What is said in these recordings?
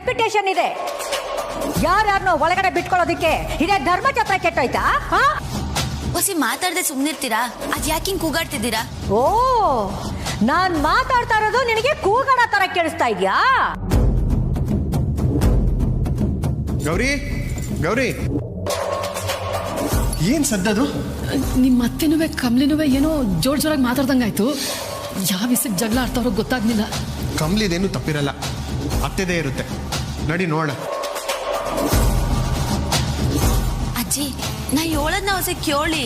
Reputation ಇದೆ. ಯಾರನ್ನೋ ಒಳಗಡೆ ಬಿಟ್ಕೊಳ್ಳೋದಿಕ್ಕೆ ಇದೇ ಧರ್ಮಛತ್ರ ಕೆಟ್ಟೋಯ್ತಾ? ಹೊಸಿ ಮಾತಾಡದೆ ಸುಮ್ನಿರ್ತೀರಾ? ಅದ್ ಯಾಕಿಂಗ್ ಕೂಗಾಡ್ತಿದ್ದೀರಾ? ಓ, ನಾನ್ ಮಾತಾಡ್ತಾ ಇರೋದು ನಿನಗೆ ಕೂಗಾಡ ತರ ಕೇಳಿಸ್ತಾ ಇದ್ಯಾ? ಗೌರಿ, ಗೌರಿ, ಏನ್ ಸದ್ದದು? ನಿಮ್ಮ ಅತ್ತೆನೂ ಕಮ್ಲಿನೂ ಏನೋ ಜೋರಾಗಿ ಮಾತಾಡ್ದಂಗಾಯ್ತು. ಯಾವ ವಿಷಯಕ್ಕೆ ಜಗಳ ಆಡ್ತಾರೋ ಗೊತ್ತಾಗ್ಲಿಲ್ಲ. ಕಮ್ಲಿದೇನು ತಪ್ಪಿರಲ್ಲ, ಅತ್ತೆದೇ ಇರುತ್ತೆ. ನಡಿ ನೋಡ. ಅಜ್ಜಿ, ನಾ ಹೇಳದ್ನ ಹೊಸ ಕೇಳಿ.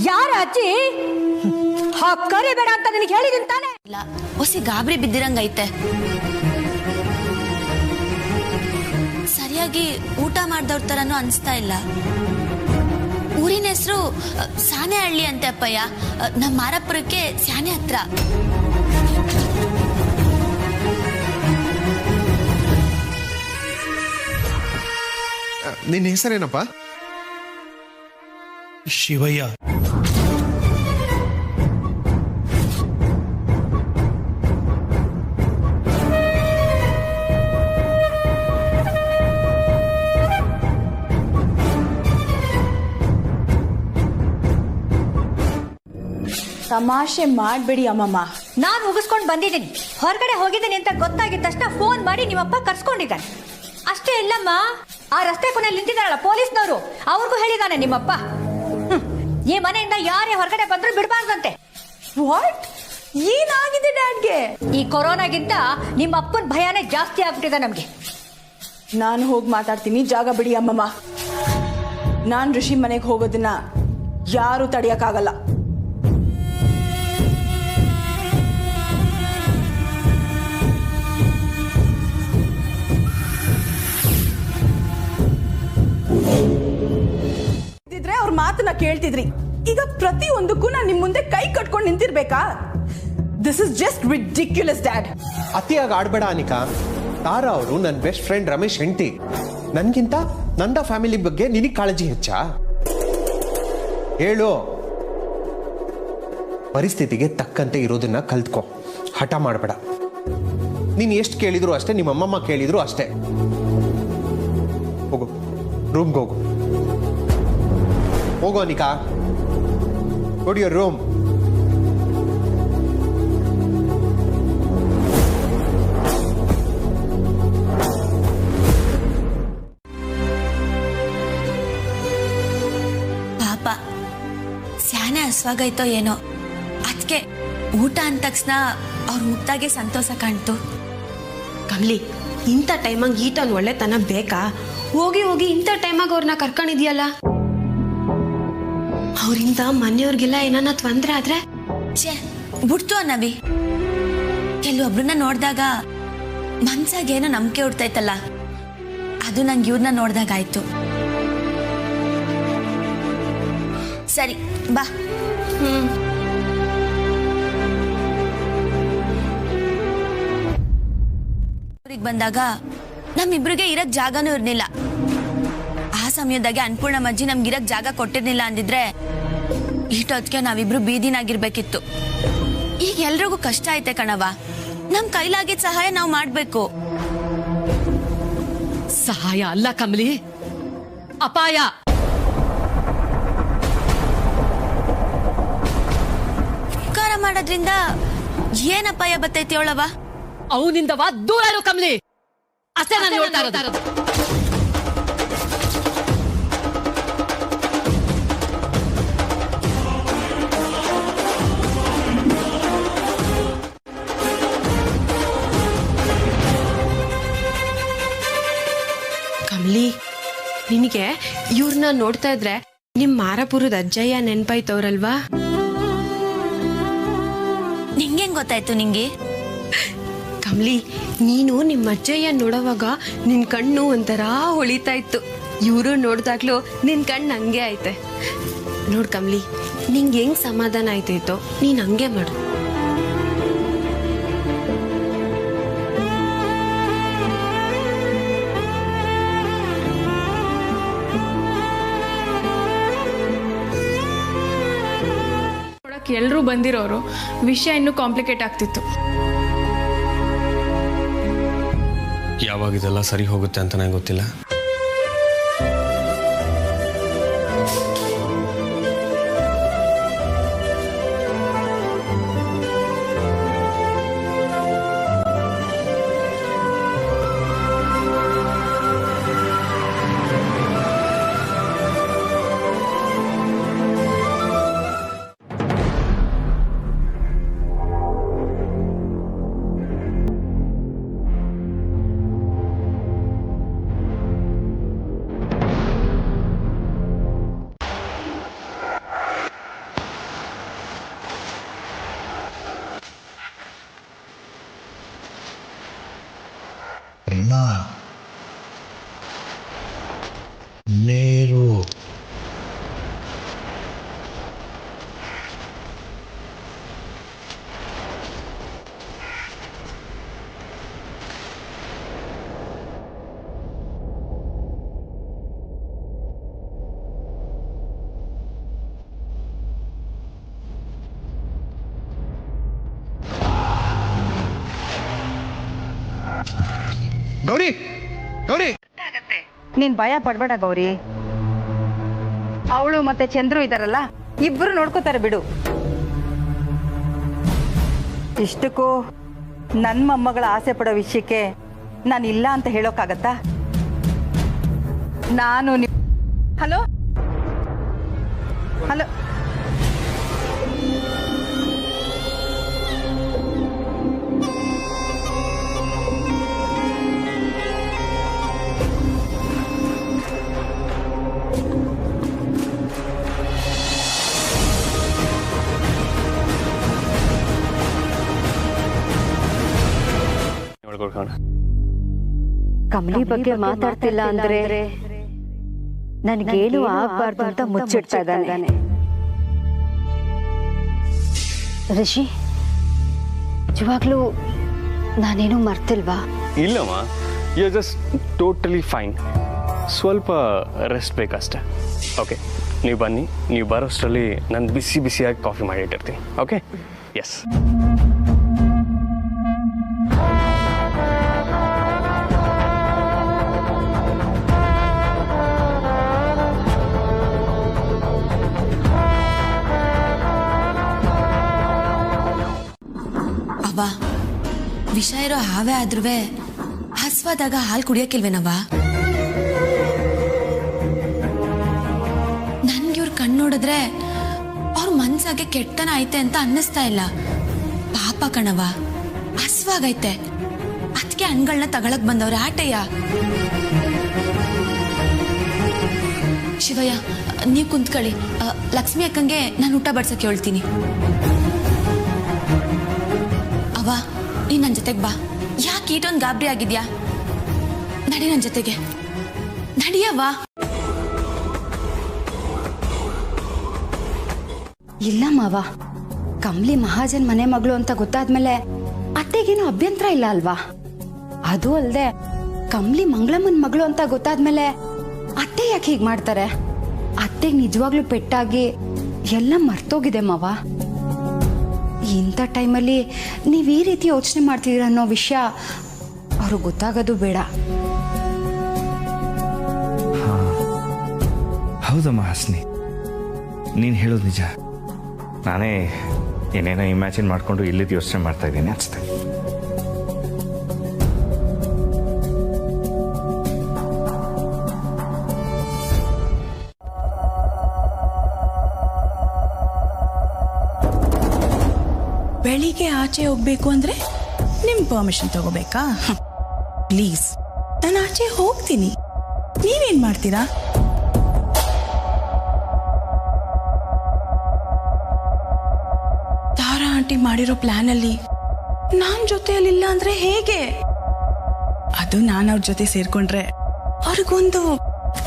ಯಾರ ಅಜ್ಜಿ? ಕರಿಬೇಡ ಅಂತ ನಿನಗೆ ಹೇಳಿದೀನಿ ತಾನೆ. ಇಲ್ಲ, ಹೊಸಿ ಗಾಬರಿ ಬಿದ್ದಿರಂಗೈತೆ. ಸರಿಯಾಗಿ ಊಟ ಮಾಡ್ದವ್ರ ತರನು ಅನ್ಸ್ತಾ ಇಲ್ಲ. ಊರಿನ ಹೆಸರು ಸಾನೆಹಳ್ಳಿ ಅಂತೆ ಅಪ್ಪಯ್ಯ. ನಮ್ಮ ಮಾರಪುರಕ್ಕೆ ಸ್ಯಾನೆ ಹತ್ರ. ನಿನ್ನ ಹೆಸರೇನಪ್ಪ? ಶಿವಯ್ಯ. ತಮಾಷೆ ಮಾಡ್ಬೇಡಿ ಅಮ್ಮಮ್ಮ. ನಾನು ಮುಗಿಸ್ಕೊಂಡು ಬಂದಿದ್ದೀನಿ. ಹೊರಗಡೆ ಹೋಗಿದ್ದೀನಿ ಅಂತ ಗೊತ್ತಾಗಿದ ತಕ್ಷಣ ಫೋನ್ ಮಾಡಿ ನಿಮ್ಮಪ್ಪ ಕರ್ಸ್ಕೊಂಡಿದ್ದಾನೆ. ಅಷ್ಟೇ ಇಲ್ಲಮ್ಮ, ಆ ರಸ್ತೆ ಕೊನೆಯಲ್ಲಿ ನಿಂತಿದ್ದಾರಲ್ಲ ಪೊಲೀಸ್ನವರು, ಅವ್ರಿಗೂ ಹೇಳಿದಾನೆ ನಿಮ್ಮಪ್ಪ, ಈ ಮನೆಯಿಂದ ಯಾರೇ ಹೊರಗಡೆ ಬಂದ್ರು ಬಿಡಬಾರ್ದಂತೆ. ವಾಟ್? ಏನಾಗಿದೆ ಡ್ಯಾಡ್ಗೆ? ಈ ಕೊರೋನಾಗಿಂತ ನಿಮ್ಮ ಅಪ್ಪನ ಭಯನೇ ಜಾಸ್ತಿ ಆಗ್ಬಿಟ್ಟಿದೆ ನಮ್ಗೆ. ನಾನು ಹೋಗಿ ಮಾತಾಡ್ತೀನಿ, ಜಾಗ ಬಿಡಿ ಅಮ್ಮಮ್ಮ. ನಾನು ಋಷಿ ಮನೆಗೆ ಹೋಗೋದನ್ನ ಯಾರು ತಡೆಯಕ್ಕಾಗಲ್ಲ. ಅವ್ರ ಮಾತನ್ನ ಕೇಳ್ತಿದ್ರಿ. ಈಗ ಪ್ರತಿಯೊಂದಕ್ಕೂ ನಾನು ನಿಮ್ ಮುಂದೆ ಕೈ ಕಟ್ಕೊಂಡು ನಿಂತಿರ್ಬೇಕಾ? This is just ridiculous dad. ಅತಿಯಾಗಿ ಆಡ್ಬೇಡ ಅನಿಕಾ. ತಾರಾ ಅವರು ನನ್ನ ಬೆಸ್ಟ್ ಫ್ರೆಂಡ್ ರಮೇಶ್ ಹೆಂಡತಿ. ನನ್ಗಿಂತ ನಂದ ಫ್ಯಾಮಿಲಿ ಬಗ್ಗೆ ನಿನಗೆ ಕಾಳಜಿ ಹೆಚ್ಚಾ? ಹೇಳು. ಪರಿಸ್ಥಿತಿಗೆ ತಕ್ಕಂತೆ ಇರೋದನ್ನ ಕಲ್ತ್ಕೊ, ಹಠ ಮಾಡಬೇಡ. ನೀನು ಎಷ್ಟು ಕೇಳಿದ್ರು ಅಷ್ಟೇ, ನಿಮ್ಮ ಅಮ್ಮಮ್ಮ ಕೇಳಿದ್ರು ಅಷ್ಟೇ. ಹೋಗು, ರೂಮ್ಗೆ ಹೋಗು. ಹೋಗೋ Anika, go to your room. ಪಾಪ ಸ್ಯಾನೆ ಹಸ್ವಾಗೈತೋ ಏನೋ, ಅದಕ್ಕೆ ಊಟ ಅಂದ ತಕ್ಷಣ ಅವ್ರ ಮುಕ್ತಾಗೆ ಸಂತೋಷ ಕಾಣ್ತು. ಕಮ್ಲಿ, ಇಂಥ ಟೈಮಾಗ ಈಟನ್ ಒಳ್ಳೆತನ ಬೇಕಾ? ಹೋಗಿ ಹೋಗಿ ಇಂಥ ಟೈಮಾಗ ಅವ್ರನ್ನ ಕರ್ಕೊಂಡಿದ್ಯಲ್ಲ. ಅವರಿಂದ ಮನೆಯವ್ರಿಗೆಲ್ಲ ಏನಾನ ತೊಂದ್ರೆ ಆದ್ರೆ? ಛೇ, ಬಿಡ್ತು ಅನ್ನವಿ. ಕೆಲವೊಬ್ರನ್ನ ನೋಡಿದಾಗ ಮನ್ಸಾಗೇನೋ ನಂಬಿಕೆ ಹುಡ್ತೈತಲ್ಲ, ಅದು ನಂಗೆ ಇವ್ರನ್ನ ನೋಡ್ದಾಗ ಆಯ್ತು. ಸರಿ ಬಾ. ಊರಿಗೆ ಬಂದಾಗ ನಮ್ಮಿಬ್ರಿಗೆ ಇರಕ್ ಜಾಗನೂ ಇರ್ಲಿಲ್ಲ. ಆ ಸಮಯದಾಗೆ ಅನ್ನಪೂರ್ಣಮ್ಮಜ್ಜಿ ನಮ್ಗಿರಕ್ ಜಾಗ ಕೊಟ್ಟಿರ್ಲಿಲ್ಲ ಅಂದಿದ್ರೆ ಇಷ್ಟೊತ್ತಿಗೆ ನಾವಿಬ್ರು ಬೀದಿನಾಗಿರ್ಬೇಕಿತ್ತು. ಈಗ ಎಲ್ರಿಗೂ ಕಷ್ಟ ಐತೆ ಕಣವ. ನಮ್ ಕೈಲಾಗಿದ್ದ ಸಹಾಯ ನಾವು ಮಾಡ್ಬೇಕು. ಸಹಾಯ ಅಲ್ಲ ಕಮಲಿ, ಅಪಾಯ. ಉಪಕಾರ ಮಾಡೋದ್ರಿಂದ ಏನ್ ಅಪಾಯ ಬರ್ತೈತಿ ಅವಳವ? ಅವನಿಂದವ ದೂರ ಇರು ಕಮಲಿ, ಅಷ್ಟೇ ನಾನು ಹೇಳ್ತಾ ಇರೋದು. ಕಮ್ಲಿ, ನಿನಗೆ ಇವ್ರನ್ನ ನೋಡ್ತಾ ಇದ್ರೆ ನಿಮ್ ಮಾರಪುರದ ಅಜ್ಜಯ್ಯ ನೆನ್ಪಾಯ್ತವ್ರಲ್ವಾ? ನಿಂಗೇನ್ ಗೊತ್ತಾಯ್ತು ನಿಂಗೆ? ಕಮ್ಲಿ, ನೀನು ನಿಮ್ಮ ಅಜ್ಜಯ್ಯ ನೋಡೋವಾಗ ನಿನ್ ಕಣ್ಣು ಒಂಥರ ಹೊಳಿತಾ ಇತ್ತು. ಇವರು ನೋಡ್ದಾಗ್ಲೂ ನಿನ್ ಕಣ್ಣು ಹಂಗೆ ಐತೆ. ನೋಡ್ ಕಮ್ಲಿ, ನಿಂಗೆ ಹೆಂಗ್ ಸಮಾಧಾನ ಆಯ್ತೈತೋ ನೀನ್ ಹಂಗೆ ಮಾಡು. ಎಲ್ಲರೂ ಬಂದಿರೋರು, ವಿಷಯ ಇನ್ನೂ ಕಾಂಪ್ಲಿಕೇಟ್ ಆಗ್ತಿತ್ತು. ಯಾವಾಗ ಇದೆಲ್ಲ ಸರಿ ಹೋಗುತ್ತೆ ಅಂತ ನನಗೆ ಗೊತ್ತಿಲ್ಲ. ನೀರು ಗೌರಿ ಗೌರಿ ನೀನ್ ಭಯ ಪಡ್ಬೇಡ ಗೌರಿ. ಅವಳು ಮತ್ತೆ ಚಂದ್ರು ಇದಾರಲ್ಲ, ಇಬ್ರು ನೋಡ್ಕೋತಾರೆ ಬಿಡು. ಇಷ್ಟಕ್ಕೂ ನನ್ನ ಮೊಮ್ಮಗಳ ಆಸೆ ಪಡೋ ವಿಷಯಕ್ಕೆ ನಾನು ಇಲ್ಲ ಅಂತ ಹೇಳೋಕ್ಕಾಗತ್ತಾ? ನಾನು ಹಲೋ ಹಲೋ ಕಮಲಿ ಬಗ್ಗೆ ಮಾತಾಡ್ತಿಲ್ಲ ಅಂದ್ರೆ ನನಗೇನು ಆಗ್ಬಾರ್ದು ಅಂತ ಮುಚ್ಚಿಡ್ತಾ ಇದ್ದಾನೆ. ರಿಷಿ, ನಿಜವಾಗ್ಲೂ ನಾನೇನು ಮರ್ತಿಲ್ವಾ? ಇಲ್ಲಮ್ಮ, you are just totally fine. ಸ್ವಲ್ಪ ರೆಸ್ಟ್ ಬೇಕಷ್ಟೆ. ಓಕೆ, ನೀವು ಬನ್ನಿ. ನೀವು ಬರೋಷ್ಟರಲ್ಲಿ ನಾನು ಬಿಸಿ ಬಿಸಿಯಾಗಿ ಕಾಫಿ ಮಾಡಿಟ್ಟಿರ್ತೀನಿ. ಓಕೆ? ಎಸ್. ಅವ್ವ, ವಿಷ ಇರೋ ಹಾವೇ ಆದ್ರೂ ಹಸ್ವಾದಾಗ ಹಾಲು ಕುಡಿಯೋಕಿಲ್ವೇನವ್ವ? ನನ್ಗೆ ಇವ್ರ ಕಣ್ಣು ನೋಡಿದ್ರೆ ಅವ್ರ ಮನ್ಸಾಗೆ ಕೆಟ್ಟನ ಐತೆ ಅಂತ ಅನ್ನಿಸ್ತಾ ಇಲ್ಲ. ಪಾಪ ಕಣವ, ಹಸ್ವಾಗೈತೆ. ಅದಕ್ಕೆ ಹಣ್ಗಳನ್ನ ತಗೊಳಕ್ ಬಂದವ್ರೆ ಆಟಯ್ಯ. ಶಿವಯ್ಯ, ನೀವು ಕುಂತ್ಕೊಳ್ಳಿ. ಲಕ್ಷ್ಮಿ ಅಕ್ಕಂಗೆ ನಾನು ಊಟ ಬಡ್ಸಕ್ಕೆ ಹೇಳ್ತೀನಿ. ಅವ್ವ, ನೀನ್ ನನ್ನ ಜೊತೆಗೆ ಬಾ. ಯಾಕೆ ಈಟೊಂದು ಗಾಬರಿ ಆಗಿದ್ಯಾ? ನಡಿ ನನ್ನ ಜೊತೆಗೆ, ನಡಿಯವ್ವ. ಇಲ್ಲ ಮಾವ, ಕಮಲಿ ಮಹಾಜನ್ ಮನೆ ಮಗಳು ಅಂತ ಗೊತ್ತಾದ್ಮೇಲೆ ಅತ್ತೆಗೇನು ಅಭ್ಯಂತರ ಇಲ್ಲ ಅಲ್ವಾ? ಅದು ಅಲ್ದೆ ಕಮಲಿ ಮಂಗಳಮ್ಮನ ಮಗಳು ಅಂತ ಗೊತ್ತಾದ್ಮೇಲೆ ಅತ್ತೆ ಯಾಕೆ ಹೀಗೆ ಮಾಡ್ತಾರೆ? ಅತ್ತೆಗೆ ನಿಜವಾಗ್ಲೂ ಪೆಟ್ಟಾಗಿ ಎಲ್ಲ ಮರ್ತೋಗಿದೆ ಮಾವ. ಇಂಥ ಟೈಮಲ್ಲಿ ನೀವು ಈ ರೀತಿ ಯೋಚನೆ ಮಾಡ್ತಿದ್ದೀರ ಅನ್ನೋ ವಿಷಯ ಅವ್ರಿಗೆ ಗೊತ್ತಾಗೋದು ಬೇಡ. ಹೌದಮ್ಮ ಹಾಸ್ನಿ, ನೀನು ಹೇಳೋದು ನಿಜ. ನಾನೇ ಏನೇನೋ ಇಮ್ಯಾಜಿನ್ ಮಾಡಿಕೊಂಡು ಇಲ್ಲಿದ್ದು ಯೋಚನೆ ಮಾಡ್ತಾ ಇದ್ದೀನಿ ಅನಿಸ್ತೆ. ಬೆಳಿಗ್ಗೆ ಆಚೆ ಹೋಗ್ಬೇಕು ಅಂದ್ರೆ ನಿಮ್ ಪರ್ಮಿಷನ್ ತಗೋಬೇಕಾ? ಪ್ಲೀಸ್, ನಾನು ಆಚೆ ಹೋಗ್ತೀನಿ, ನೀವೇನ್ ಮಾಡ್ತೀರಾ? ತಾರಾ ಆಂಟಿ ಮಾಡಿರೋ ಪ್ಲಾನ್ ಅಲ್ಲಿ ನಾನ್ ಜೊತೆಯಲ್ಲಿಲ್ಲ ಅಂದ್ರೆ ಹೇಗೆ? ಅದು ನಾನು ಅವ್ರ ಜೊತೆ ಸೇರ್ಕೊಂಡ್ರೆ ಅವ್ರಿಗೊಂದು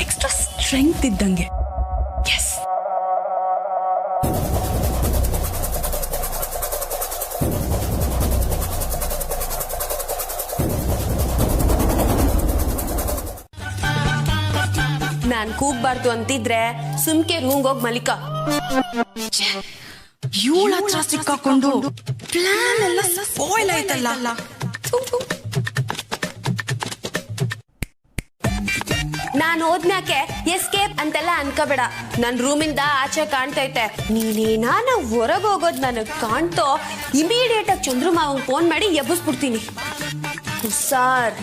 ಎಕ್ಸ್ಟ್ರಾ ಸ್ಟ್ರೆಂಗ್ತ್ ಇದ್ದಂಗೆ. ಎಸ್. ನಾನ್ ಕೂಗ್ಬಾರ್ದು ಅಂತಿದ್ರೆ ಸುಮ್ಕೆ ರೂಮ್ಗೆ ಹೋಗಿ ಮಲಿಕ. ಇವಳ ಹತ್ರ ಸಿಕ್ಕಾಕೊಂಡು ಪ್ಲಾನ್ ಎಲ್ಲ ಸ್ಪಾಯ್ಲ್ ಆಯ್ತಲ್ಲ. ನಾನು ಹೋದ್ಮ್ಯಾಕೆ ಎಸ್ಕೇಪ್ ಅಂತೆಲ್ಲ ಅನ್ಕೋಬೇಡ. ನನ್ನ ರೂಮಿಂದ ಆಚೆ ಕಾಣ್ತೈತೆ. ನೀನೇನಾನ ಹೊರಗೆ ಹೋಗೋದು ನನಗೆ ಕಾಣ್ತೋ ಇಮಿಡಿಯೇಟ್ ಆಗಿ ಚಂದ್ರಮಾವಂಗೆ ಫೋನ್ ಮಾಡಿ ಎಬ್ಬಿಸ್ಬಿಡ್ತೀನಿ ಸರ್.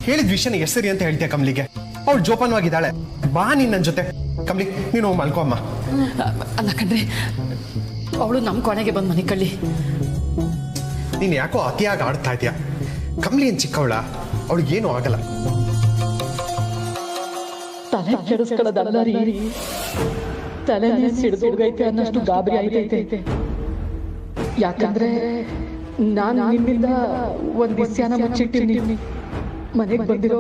ಹೇಳಿದ ವಿಷಯನ ಎಷ್ಟು ಸರಿ ಅಂತ ಹೇಳ್ತೀಯ ಕಮ್ಲಿಗೆ? ಅವಳು ಜೋಪಾನವಾಗಿದ್ದಾಳೆ. ಬಾ ನೀನ್ ನನ್ನ ಜೊತೆ. ಕಮ್ಲಿ, ನೀನು ಹೋಗಿ ಮಲ್ಕೋ ಅಮ್ಮ. ಅಲ್ಲ ಕಣ್ರಿ, ಅವಳು ನಮ್ಮ ಕೊನೆಗೆ ಬಂದು ಮನೆ ಕಳ್ಳಿ. ನೀನು ಯಾಕೋ ಅತಿಯಾಗಿ ಆಡ್ತಾ ಇದೀಯ. ಕಮ್ಲಿ ಏನ್ ಚಿಕ್ಕವಳ, ಅವಳಿಗೇನು ಆಗಲ್ಲ. ತಲೆ ಕೆಡಿಸ್ಕೊಳ್ಳೋದಲ್ಲ ರೀ, ತಲೆನೇ ಸಿಡಿದೋಗೈತೆ ಅನ್ನಷ್ಟು ಗಾಬರಿ ಆಯ್ತೈತೆ. ಯಾಕಂದ್ರೆ ನಾನು ನಿಮ್ಮಿಂದ ಒಂದ್ ವಿಷಯನ ಮುಚ್ಚಿಟ್ಟಿನಿ. ಮನೆಗೆ ಬಂದಿರೋ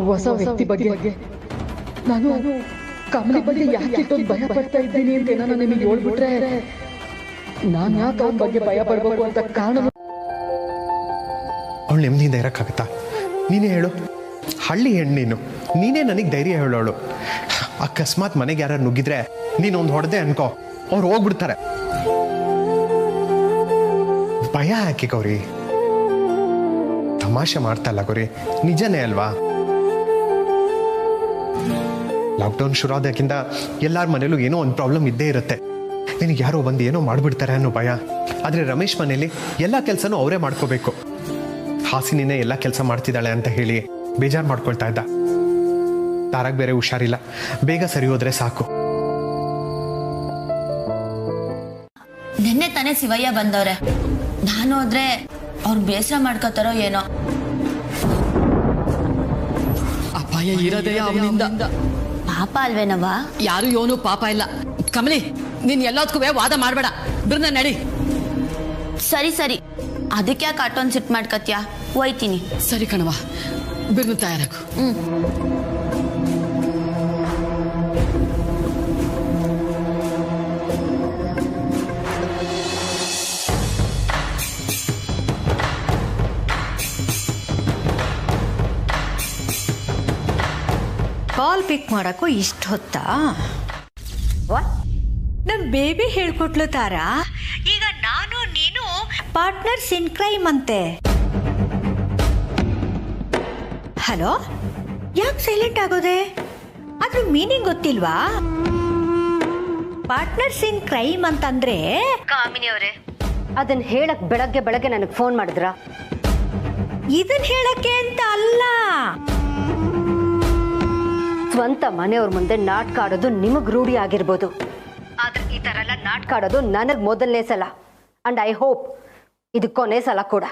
ಹೊಸ ವ್ಯಕ್ತಿ ಬಗ್ಗೆ ನಾನು ಕಮಲಿ ಬಗ್ಗೆ ಯಾಕೆ ಭಯ ಪಡ್ತಾ ಇದ್ದೀನಿ ಅಂತ ನಾನು ನಿಮಗೆ ಹೇಳ್ಬಿಟ್ರೆ ನಾನು ಯಾಕೆ ಅವನ ಬಗ್ಗೆ ಭಯ ಪಡ್ಬೇಕು ಅಂತ ಕಾರಣ. ಅವಳು ನೆಮ್ಮದಿಯಿಂದ ಇರಕ್ಕಾಗತ್ತಾ? ನೀನೇ ಹೇಳು. ಹಳ್ಳಿ ಹೆಣ್ಣು ನೀನೇ ನನಗೆ ಧೈರ್ಯ ಹೇಳೋಳು. ಅಕಸ್ಮಾತ್ ಮನೆಗೆ ಯಾರು ನುಗ್ಗಿದ್ರೆ ನೀನೊಂದು ಹೊಡೆದೆ ಅನ್ಕೋ, ಅವ್ರು ಹೋಗ್ಬಿಡ್ತಾರೆ. ಭಯ ಯಾಕೆ ಗೌರಿ? ತಮಾಷೆ ಮಾಡ್ತಲ್ಲ ಗೌರಿ, ನಿಜನೇ ಅಲ್ವಾ? ಲಾಕ್ಡೌನ್ ಶುರು ಆದಕ್ಕಿಂತ ಎಲ್ಲಾರ ಮನೇಲೂ ಏನೋ ಒಂದು ಪ್ರಾಬ್ಲಮ್ ಇದ್ದೇ ಇರುತ್ತೆ. ನಿನಗೆ ಯಾರೋ ಬಂದು ಏನೋ ಮಾಡ್ಬಿಡ್ತಾರೆ ಅನ್ನೋ ಭಯ. ಆದರೆ ರಮೇಶ್ ಮನೇಲಿ ಎಲ್ಲ ಕೆಲಸನೂ ಅವರೇ ಮಾಡ್ಕೋಬೇಕು. ಹಾಸಿನಿನೇ ಎಲ್ಲ ಕೆಲಸ ಮಾಡ್ತಿದ್ದಾಳೆ ಅಂತ ಹೇಳಿ ಬೇಜಾರು ಮಾಡ್ಕೊಳ್ತಾ ಇದ್ದ. ತಾರಾಗ್ ಬೇರೆ ಹುಷಾರಿಲ್ಲ, ಬೇಗ ಸರಿ ಹೋದ್ರೆ ಸಾಕು. ನಿನ್ನೆ ತಾನೇ ಶಿವಯ್ಯ ಬಂದವ್ರೆ. ನಾನು ಹೋದ್ರೆ ಅವ್ರು ಬೇಸರ ಮಾಡ್ಕೋತಾರೋ ಏನೋ. ಅಪಾಯ ಇರೋದೇ ಅವನಿಂದ. ಪಾಪ ಅಲ್ವೇನವ? ಯಾರು ಯೋನು ಪಾಪ ಇಲ್ಲ. ಕಮಲಿ, ನೀನ್ ಎಲ್ಲದಕ್ಕೂ ವಾದ ಮಾಡ್ಬೇಡ, ಬಿರ್ನ ನಡಿ. ಸರಿ ಸರಿ, ಅದಕ್ಕೆ ಯಾಕೆ ಆಟೋನ್ ಸಿಟ್ ಮಾಡ್ಕತ್ಯಾ? ಹೋಯ್ತೀನಿ. ಸರಿ ಕಣವ, ಬಿರ್ನು ತಯಾರಾಗು. ಕಾಲ್ ಪಿಕ್ ಮಾಡಕ್ಕೂ ಇಷ್ಟ ಹೊತ್ತಾ? ನಮ್ ಬೇಬಿ ಹೇಳ್ಕೊಟ್ಲು ತಾರಾ. ಈಗ ನಾನು ನೀನು ಪಾರ್ಟ್ನರ್ಸ್ ಇನ್ ಕ್ರೈಮ್ ಅಂತೆ. ಹಲೋ, ಯಾಕೆ ಸೈಲೆಂಟ್ ಆಗೋದೆ? ಅದ್ರ ಮೀನಿಂಗ್ ಗೊತ್ತಿಲ್ವಾ? ಪಾರ್ಟ್ನರ್ಸ್ ಇನ್ ಕ್ರೈಮ್ ಅಂತಂದ್ರೆ ಕಾಮಿನಿ ಅವರೇ, ಅದನ್ನ ಹೇಳಕ್ ಬೆಳಗ್ಗೆ ಬೆಳಗ್ಗೆ ನನಗೆ ಫೋನ್ ಮಾಡಿದ್ರ? ಇದನ್ ಹೇಳಕ್ಕೆ ಅಂತ ಅಲ್ಲ. ಸ್ವಂತ ಮನೆಯವ್ರ ಮುಂದೆ ನಾಟಕ ಆಡೋದು ನಿಮಗ್ ರೂಢಿ ಆಗಿರ್ಬೋದು, ಆದ್ರೆ ಈ ತರ ಎಲ್ಲ ನಾಟಕ ಆಡೋದು ನನಗ್ ಮೊದಲನೇ ಸಲ. ಅಂಡ್ ಐ ಹೋಪ್ ಇದು ಕೊನೆ ಸಲ ಕೂಡ.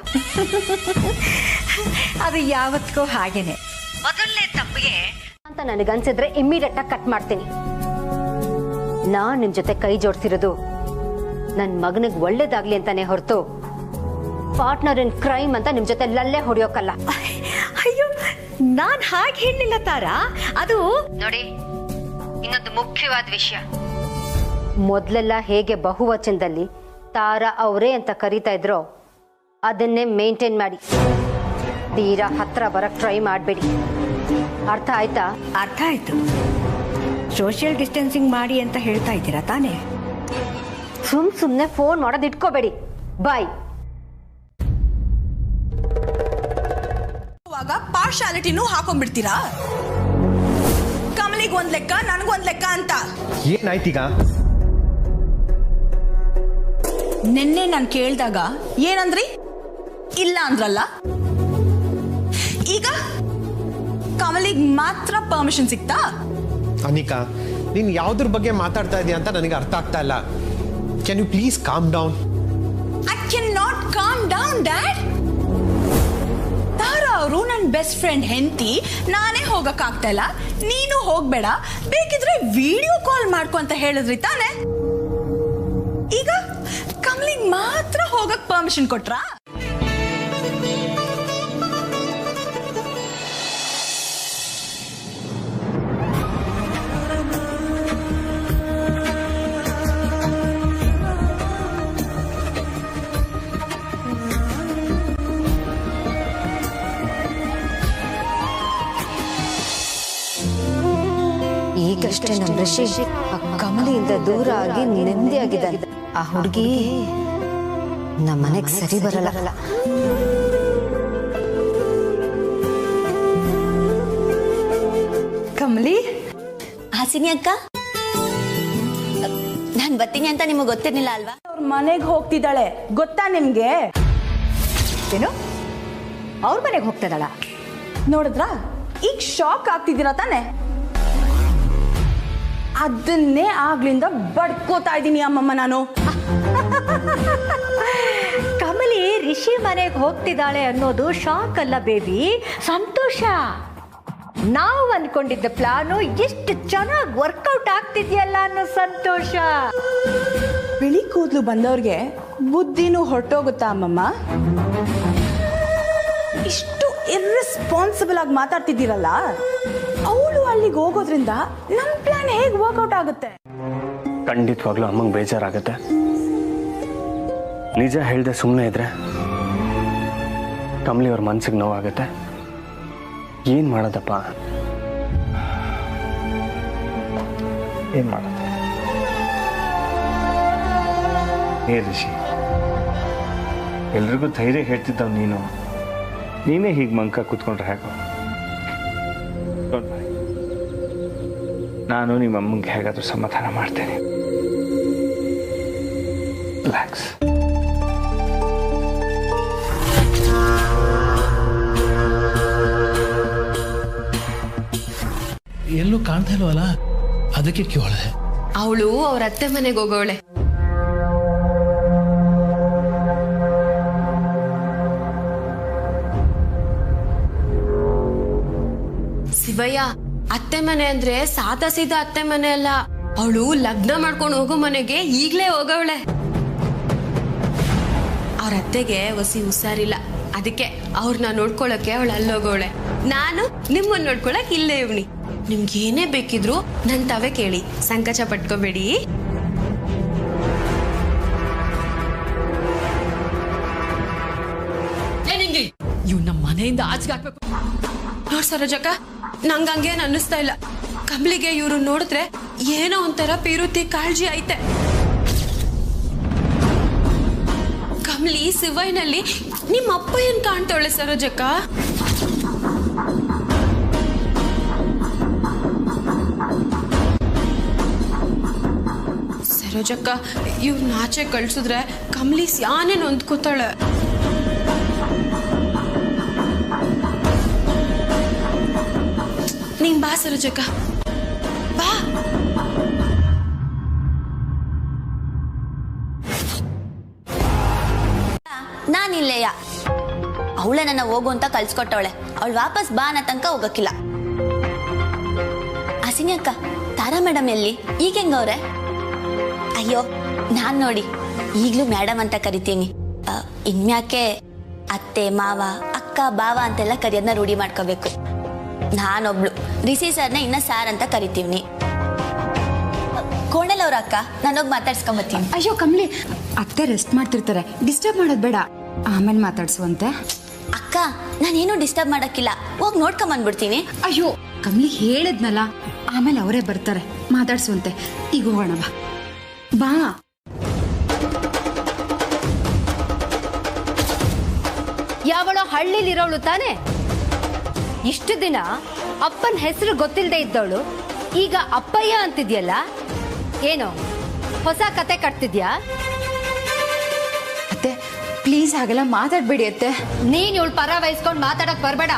ಅದು ಯಾವತ್ತಿಗೂ ಹಾಗೇನೆ. ಮೊದಲನೇ ತಪ್ಪಿಗೆ ಅಂತ ನನಗನ್ಸಿದ್ರೆ ಇಮ್ಮಿಡಿಯೇಟ್ ಆಗಿ ಕಟ್ ಮಾಡ್ತೀನಿ. ನಾನ್ ನಿಮ್ ಜೊತೆ ಕೈ ಜೋಡಿಸಿರೋದು ನನ್ ಮಗನಿಗೆ ಒಳ್ಳೇದಾಗ್ಲಿ ಅಂತಾನೆ ಹೊರತು ಪಾರ್ಟ್ನರ್ ಇನ್ ಕ್ರೈಮ್ ಅಂತ ನಿಮ್ ಜೊತೆ ಲಲ್ಲೆ ಹೊಡಿಯೋಕಲ್ಲ. ಅಯ್ಯೋ, ನಾನ್ ಹಾಗೆ ಹೇಳಿಲ್ಲ ತಾರಾ. ಅದು ನೋಡಿ, ಇನ್ನೊಂದು ಮುಖ್ಯವಾದ ವಿಷಯ. ಮೊದ್ಲೆಲ್ಲ ಹೇಗೆ ಬಹುವಚನದಲ್ಲಿ ತಾರಾ ಅವರೇ ಅಂತ ಕರೀತಾ ಇದ್ರೋ ಅದನ್ನೇ ಮೇಂಟೈನ್ ಮಾಡಿ. ತೀರಾ ಹತ್ರ ಬರಕ್ ಟ್ರೈ ಮಾಡಬೇಡಿ. ಅರ್ಥ ಆಯ್ತಾ? ಅರ್ಥ ಆಯ್ತು. ಸೋಷಿಯಲ್ ಡಿಸ್ಟೆನ್ಸಿಂಗ್ ಮಾಡಿ ಅಂತ ಹೇಳ್ತಾ ಇದ್ದೀರಾ ತಾನೇ? ಸುಮ್ನೆ ಫೋನ್ ಮಾಡೋದು ಇಟ್ಕೋಬೇಡಿ. ಬಾಯ್. ಪಾರ್ಶಾಲಿಟಿನೂ ಹಾಕೊಂಡ್ಬಿಡ್ತೀರಾ? ಕಮಲಿಗೆ ಒಂದ್ ಲೆಕ್ಕ, ನನಗೊಂದ್ ಲೆಕ್ಕ ಅಂತ. ಏನಾಯ್ತೀಗ? ನಿನ್ನೆ ನಾನು ಕೇಳಿದಾಗ ಏನಂದ್ರಿ? ಇಲ್ಲ ಅಂದ್ರಲ್ಲ. ಈಗ ಕಮಲಿಗೆ ಮಾತ್ರ ಪರ್ಮಿಷನ್ ಸಿಕ್ತಾ? ಅನಿಕಾ, ನೀನ್ ಯಾವ್ದ್ರ ಬಗ್ಗೆ ಮಾತಾಡ್ತಾ ಇದೀಯ ಅಂತ ನನಗೆ ಅರ್ಥ ಆಗ್ತಾ ಇಲ್ಲ. Can you please calm down? I can not calm down dad. Tara ಅವರು ನನ್ನ ಬೆಸ್ಟ್ ಫ್ರೆಂಡ್ ಹೆಂಡತಿ. ನಾನೇ ಹೋಗಕ್ ಆಗ್ತಾ ಇಲ್ಲ, ನೀನು ಹೋಗ್ಬೇಡ, ಬೇಕಿದ್ರೆ ವಿಡಿಯೋ ಕಾಲ್ ಮಾಡ್ಕೊ ಅಂತ ಹೇಳಿದ್ರಿ ತಾನೆ. ಈಗ ಕಮಲಿಗೆ ಮಾತ್ರ ಹೋಗಕ್ ಪರ್ಮಿಷನ್ ಕೊಟ್ರಾ? ಈಗ ಈಗಷ್ಟೇ ನಮ್ಮ ಋಷಿ ಕಮಲಿಯಿಂದ ದೂರ ಆಗಿ ನೆಮ್ಮದಿಯಾಗಿದ್ದಾನೆ. ಆ ಹುಡುಗಿ ನಮ್ಮ ಮನೆಗೆ ಸರಿ ಬರಲ್ಲ. ಕಮಲಿ, ಹಾಸಿನಿ ಅಕ್ಕ, ನಾನ್ ಬರ್ತೀನಿ ಅಂತ ನಿಮಗೆ ಗೊತ್ತಿರ್ಲಿಲ್ಲ ಅಲ್ವಾ? ಅವ್ರ ಮನೆಗೆ ಹೋಗ್ತಿದ್ದಾಳೆ, ಗೊತ್ತಾ ನಿಮ್ಗೆ? ಏನು ಅವ್ರ ಮನೆಗೆ ಹೋಗ್ತದಳ? ನೋಡಿದ್ರ, ಈಗ ಶಾಕ್ ಆಗ್ತಿದ್ದೀರಾ ತಾನೆ? ಅದನ್ನೇ ಆಗ್ಲಿಂದ ಬಡ್ಕೋತಾ ಇದ್ದೀನಿ ಅಮ್ಮಮ್ಮ ನಾನು. ಕಮಲಿ ರಿಷಿ ಮನೆಗೆ ಹೋಗ್ತಿದ್ದಾಳೆ ಅನ್ನೋದು ಶಾಕ್ ಅಲ್ಲ ಬೇಬಿ, ಸಂತೋಷ. ನಾವು ಅನ್ಕೊಂಡಿದ್ದ ಪ್ಲಾನು ಎಷ್ಟು ಚೆನ್ನಾಗಿ ವರ್ಕೌಟ್ ಆಗ್ತಿದ್ಯಲ್ಲ ಅನ್ನೋ ಸಂತೋಷ. ಬಿಳಿ ಕೂದಲು ಬಂದವ್ರಿಗೆ ಬುದ್ಧಿನೂ ಹೊರಟೋಗುತ್ತಾ ಅಮ್ಮಮ್ಮ? ಇಷ್ಟು ಇರ್ರೆಸ್ಪಾನ್ಸಿಬಲ್ ಆಗಿ ಮಾತಾಡ್ತಿದ್ದೀರಲ್ಲ, ಅವಳು ಅಲ್ಲಿಗೆ ಹೋಗೋದ್ರಿಂದ ನಮ್ಮ ಪ್ಲಾನ್ ಹೇಗೆ ವರ್ಕೌಟ್ ಆಗುತ್ತೆ? ಖಂಡಿತವಾಗ್ಲೂ ಅಮ್ಮಂಗೆ ಬೇಜಾರಾಗುತ್ತೆ. ನಿಜ ಹೇಳ್ದೆ ಸುಮ್ಮನೆ ಇದ್ರೆ ಕಮಲಿ ಅವ್ರ ಮನ್ಸಿಗೆ ನೋವಾಗುತ್ತೆ. ಏನು ಮಾಡೋದಪ್ಪ? ಏನು ಮಾಡೋದು? ಏ ಋಷಿ, ಎಲ್ರಿಗೂ ಧೈರ್ಯ ಹೇಳ್ತಿದ್ದವ್ ನೀನೇ ಹೀಗೆ ಮಂಕ ಕೂತ್ಕೊಂಡ್ರೆ ಹೇಗೋ? ನಾನು ನಿಮ್ಮ ಅಮ್ಮಂಗೆ ಹೇಗಾದ್ರೂ ಸಮಾಧಾನ ಮಾಡ್ತೇನೆ. ರಿಲ್ಯಾಕ್ಸ್. ಎಲ್ಲೂ ಕಾಣ್ತಾ ಇಲ್ವಲ್ಲ, ಅದಕ್ಕೆ ಕೇಳಿದೆ. ಅವಳು ಅವ್ರ ಅತ್ತೆ ಮನೆಗೆ ಹೋಗೋಳೆ. ಶಿವಯ್ಯ, ಅತ್ತೆ ಮನೆ ಅಂದ್ರೆ ಸಾದಾ ಸೀದಾ ಅತ್ತೆ ಮನೆ ಅಲ್ಲ. ಅವಳು ಲಗ್ನ ಮಾಡ್ಕೊಂಡು ಹೋಗೋ ಮನೆಗೆ ಈಗ್ಲೇ ಹೋಗವಳೆ. ಅವ್ರ ಅತ್ತೆಗೆ ಹೊಸಿ ಹುಷಾರಿಲ್ಲ, ಅದಕ್ಕೆ ಅವ್ರನ್ನ ನೋಡ್ಕೊಳಕ್ಕೆ ಅವಳು ಅಲ್ಲಿ ಹೋಗೋಳೆ. ನಾನು ನಿಮ್ಮನ್ನ ನೋಡ್ಕೊಳಕ್ ಇಲ್ಲೇ ಇವ್ನಿ. ನಿಮ್ಗೆ ಏನೇ ಬೇಕಿದ್ರು ನನ್ ತವೆ ಕೇಳಿ, ಸಂಕೋಚ ಪಟ್ಕೋಬೇಡಿ. ಇವ್ ನಮ್ಮ ಮನೆಯಿಂದ ಆಚೆಗೆ ಹಾಕ್ಬೇಕು. ನೋಡ್ ಸರೋಜಕ್ಕ, ನಂಗೆ ಹಂಗೇನು ಅನ್ನಿಸ್ತಾ ಇಲ್ಲ. ಕಮಲಿಗೆ ಇವ್ರು ನೋಡಿದ್ರೆ ಏನೋ ಒಂಥರ ಪಿರುತಿ ಕಾಳಜಿ ಐತೆ. ಕಮಲಿ ಶಿವಯ್ಯನಲ್ಲಿ ನಿಮ್ಮ ಅಪ್ಪ ಏನ್ ಕಾಣ್ತಾವಳೆ ಸರೋಜಕ್ಕ? ಸರೋಜಕ್ಕ, ಇವ್ ನಾಚೆ ಕಳ್ಸಿದ್ರೆ ಕಮಲಿ ಸ್ಯಾನೆ ನೊಂದ್ಕೋತಾಳೆ. ನೀನ್ ಬಾ ಸರೋಜಕ್ಕ, ಬಾ. ನಾನಿಲ್ಲೇಯ, ಅವಳೆ ನನ್ನ ಹೋಗು ಅಂತ ಕಳ್ಸ್ಕೊಟ್ಟವಳೆ. ಅವಳು ವಾಪಸ್ ಬಾ ಅನ್ನೋ ತನಕ ಹೋಗಕ್ಕಿಲ್ಲ. ಹಾಸಿನಿ ಅಕ್ಕ, ತಾರಾ ಮೇಡಮ್ ಎಲ್ಲಿ? ಈಗ ಹೆಂಗವ್ರೆ? ಅಯ್ಯೋ, ನಾನ್ ನೋಡಿ ಈಗ್ಲೂ ಮೇಡಮ್ ಅಂತ ಕರಿತೀನಿ. ಇನ್ಮ್ಯಾಕೆ ಅತ್ತೆ ಮಾವ ಅಕ್ಕ ಬಾವ ಅಂತೆಲ್ಲ ಕರಿಯೋದನ್ನ ರೂಢಿ ಮಾಡ್ಕೋಬೇಕು. ನಾನೊಬ್ಳು ರಿಷಿ ಸರ್ನ ಇನ್ನ ಸಾರ್ ಅಂತ ಕರಿತೀವ್ನಿ. ಕೋಣಲ್ ಅವ್ರ ಅಕ್ಕ, ನಾನೋಗಿ ಮಾತಾಡ್ಸ್ಕೊಂಬತ್ತೀನಿ. ಅಯ್ಯೋ ಕಮಲಿ, ಅತ್ತೆ ರೆಸ್ಟ್ ಮಾಡ್ತಿರ್ತಾರೆ, ಡಿಸ್ಟರ್ಬ್ ಮಾಡೋದು ಬೇಡ, ಆಮೇಲೆ ಮಾತಾಡ್ಸುವಂತೆ. ಅಕ್ಕ, ನಾನೇನು ಡಿಸ್ಟರ್ಬ್ ಮಾಡಕ್ಕಿಲ್ಲ, ಹೋಗಿ ನೋಡ್ಕೊಂಬಂದ್ಬಿಡ್ತೀನಿ. ಅಯ್ಯೋ ಕಮಲಿ, ಹೇಳಿದ್ನಲ್ಲ, ಆಮೇಲೆ ಅವರೇ ಬರ್ತಾರೆ, ಮಾತಾಡ್ಸುವಂತೆ. ಈಗ ಹೋಗೋಣ, ಬಾ ಬಾ. ಯಾವಳೋ ಹಳ್ಳಿಲಿರೋಳು ತಾನೆ? ಇಷ್ಟು ದಿನ ಅಪ್ಪನ ಹೆಸರು ಗೊತ್ತಿಲ್ಲದೆ ಇದ್ದವಳು ಈಗ ಅಪ್ಪಯ್ಯ ಅಂತಿದ್ಯಲ್ಲ, ಏನೋ ಹೊಸ ಕತೆ ಕಟ್ತಿದ್ಯಾ? ಅತ್ತೆ ಪ್ಲೀಸ್ ಹಾಗೆಲ್ಲ ಮಾತಾಡ್ಬೇಡಿ ಅತ್ತೆ. ನೀನ್ ಇವಳು ಪರ ವಹಿಸ್ಕೊಂಡು ಮಾತಾಡಕ್ ಬರ್ಬೇಡ.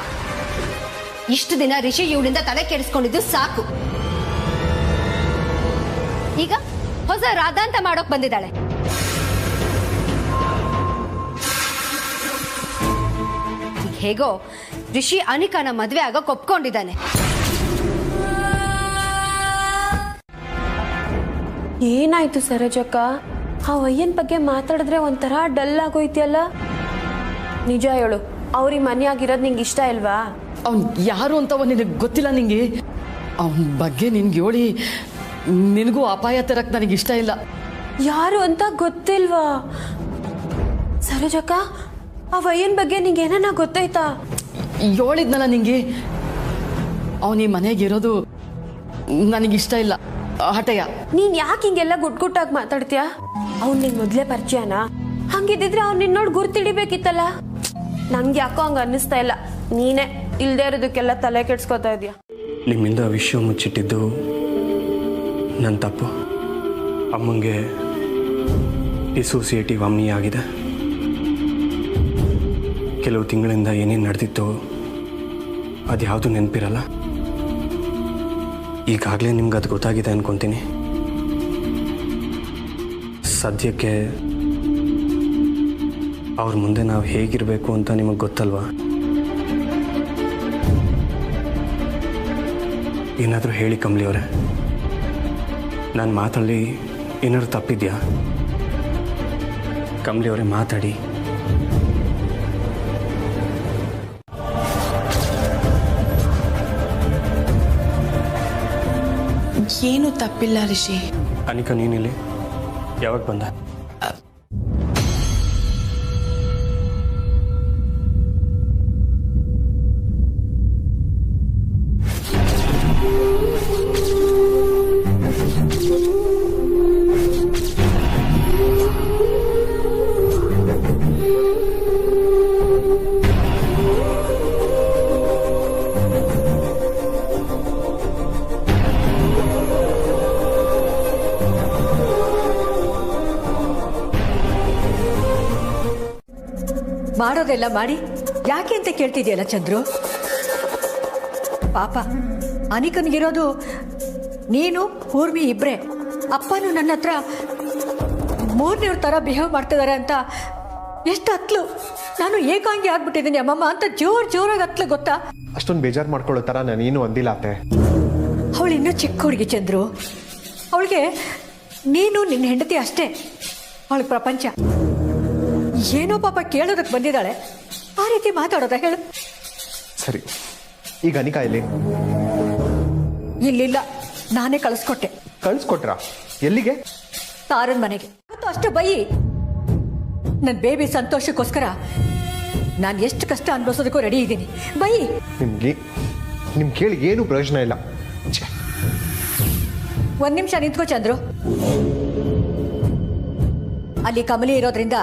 ಇಷ್ಟು ದಿನ ರಿಷಿ ಇವಳಿಂದ ತಲೆ ಕೆಡಿಸ್ಕೊಂಡಿದ್ದು ಸಾಕು. ಈಗ ಹೊಸ ರಾಧಾ ಅಂತ ಮಾಡೋಕ್ ಬಂದಿದ್ದಾಳೆ. ಈಗ ಹೇಗೋ ರಿಷಿ ಅನಿಕಾನ ಮದ್ವೆ ಆಗಕ್ ಒಪ್ಕೊಂಡಿದ್ದಾನೆ. ಏನಾಯ್ತು ಸರೋಜಕ್ಕ? ಆ ಅಯ್ಯನ್ ಬಗ್ಗೆ ಮಾತಾಡಿದ್ರೆ ಒಂಥರ ಡಲ್ ಆಗೋಯ್ತಿಯಲ್ಲ. ನಿಜ ಹೇಳು, ಅವ್ರಿಗೆ ಮನೆಯಾಗಿರೋದು ನಿಂಗೆ ಇಷ್ಟ ಇಲ್ವಾ? ಅವ್ನು ಯಾರು ಅಂತ ನಿನಗೆ ಗೊತ್ತಿಲ್ಲ. ನಿಂಗೆ ಅವನ ಬಗ್ಗೆ ನಿನ್ಗೆ ಹೇಳಿ ನಿನಗೂ ಅಪಾಯ ತರಕ್ ನನಗೆ ಇಷ್ಟ ಇಲ್ಲ. ಯಾರು ಅಂತ ಗೊತ್ತಿಲ್ವಾ? ಸರೋಜಕ್ಕ, ಆ ಅಯ್ಯನ್ ಬಗ್ಗೆ ನಿಂಗೆ ಏನಾನ ಗೊತ್ತಾಯ್ತಾ? ಹೇಳಿದ್ನಲ್ಲ ನಿಂಗೆ, ಅವನ ಈ ಮನೆಗಿರೋದು ನನಗಿಷ್ಟ ಇಲ್ಲ ಹಠಯ. ನೀನ್ ಯಾಕೆ ಹಿಂಗೆಲ್ಲ ಗುಟ್ಟಾಗಿ ಮಾತಾಡ್ತೀಯ? ಅವ್ನ್ ನಿಂಗ್ ಮೊದ್ಲೇ ಪರಿಚಯನಾ? ಹಂಗಿದ್ರೆ ಅವ್ನ್ ನಿನ್ ನೋಡಿ ಗುರ್ತಿಡಿಬೇಕಿತ್ತಲ್ಲ. ನಂಗೆ ಯಾಕೋ ಹಂಗ ಅನ್ನಿಸ್ತಾ ಇಲ್ಲ. ನೀನೇ ಇಲ್ದೇ ಇರೋದಕ್ಕೆಲ್ಲ ತಲೆ ಕೆಡ್ಸ್ಕೊತಾ ಇದೀಯ. ನಿಮ್ಮಿಂದ ವಿಷಯ ಮುಚ್ಚಿಟ್ಟಿದ್ದು ನನ್ನ ತಪ್ಪು. ಅಮ್ಮಂಗೆ ಡಿಸೋಸಿಯೇಟಿವ್ ಅಮ್ಮಿ ಆಗಿದೆ. ಕೆಲವು ತಿಂಗಳಿಂದ ಏನೇನು ನಡೆದಿತ್ತು ಅದ್ಯಾವುದು ನೆನಪಿರಲ್ಲ. ಈಗಾಗಲೇ ನಿಮ್ಗೆ ಅದು ಗೊತ್ತಾಗಿದೆ ಅನ್ಕೊತೀನಿ. ಸದ್ಯಕ್ಕೆ ಅವ್ರ ಮುಂದೆ ನಾವು ಹೇಗಿರಬೇಕು ಅಂತ ನಿಮಗೆ ಗೊತ್ತಲ್ವಾ? ಏನಾದರೂ ಹೇಳಿ ಕಮಲಿ ಅವರೇ, ನನ್ನ ಮಾತಲ್ಲಿ ಏನಾದ್ರು ತಪ್ಪಿದ್ಯಾ? ಕಮಲಿ ಅವರೇ ಮಾತಾಡಿ. ಏನು ತಪ್ಪಿಲ್ಲ ರಿಷಿ. ಅನಿಕಾ, ನೀನಿಲ್ಲಿ ಯಾವಾಗ ಬಂದ? ಮಾಡೋದೆಲ್ಲ ಮಾಡಿ ಯಾಕೆ ಅಂತ ಕೇಳ್ತಿದ್ಯಲ್ಲ ಚಂದ್ರು. ಪಾಪ ಅನಿಕನ್ಗಿರೋದು ನೀನು ಊರ್ಮಿ ಇಬ್ರೆ. ಅಪ್ಪನು ನನ್ನ ಹತ್ರ ಮೂರನೇವ್ರ ಥರ ಬಿಹೇವ್ ಮಾಡ್ತಿದ್ದಾರೆ ಅಂತ ಎಷ್ಟು ಹತ್ಲು. ನಾನು ಏಕಾಂಗಿ ಆಗ್ಬಿಟ್ಟಿದ್ದೀನಿ ಅಮ್ಮಮ್ಮ ಅಂತ ಜೋರಾಗಿ ಹತ್ಲು ಗೊತ್ತಾ? ಅಷ್ಟೊಂದು ಬೇಜಾರು ಮಾಡ್ಕೊಳ್ಳೋ ಥರ ನಾನೇನು ಅಂದಿಲ್ಲ ಅತ್ತೆ. ಅವಳು ಇನ್ನೂ ಚಿಕ್ಕ ಹುಡುಗಿ ಚಂದ್ರು. ಅವಳಿಗೆ ನೀನು ನಿನ್ನ ಹೆಂಡತಿ ಅಷ್ಟೇ ಅವಳಿಗೆ ಪ್ರಪಂಚ. ಏನೋ ಪಾಪ ಕೇಳೋದಕ್ಕೆ ಬಂದಿದ್ದಾಳೆ, ಆ ರೀತಿ ಮಾತಾಡೋದ ಹೇಳು? ಸರಿ, ಈಗ ಅನಿಕಾ ಇಲ್ಲಿ? ಇಲ್ಲಿಲ್ಲ, ನಾನೇ ಕಳಿಸ್ಕೊಟ್ಟೆ. ಕಳಿಸ್ಕೊಟ್ರಾ? ಎಲ್ಲಿಗೆ? ತಾರನ್ ಮನೆಗೆ. ಮತ್ತು ಅಷ್ಟು ಬೈ ನನ್ನ ಬೇಬಿ ಸಂತೋಷಕ್ಕೋಸ್ಕರ ನಾನು ಎಷ್ಟು ಕಷ್ಟ ಅನುಭವಿಸೋದಕ್ಕೂ ರೆಡಿ ಇದ್ದೀನಿ. ಬೈ. ನಿಮ್ ಕೇಳಿ ಏನು ಪ್ರಯೋಜನ ಇಲ್ಲ. ಒಂದ್ ನಿಮಿಷ ನಿಂತ್ಕೋ ಚಂದ್ರು. ಅಲ್ಲಿ ಕಮಲಿ ಇರೋದ್ರಿಂದ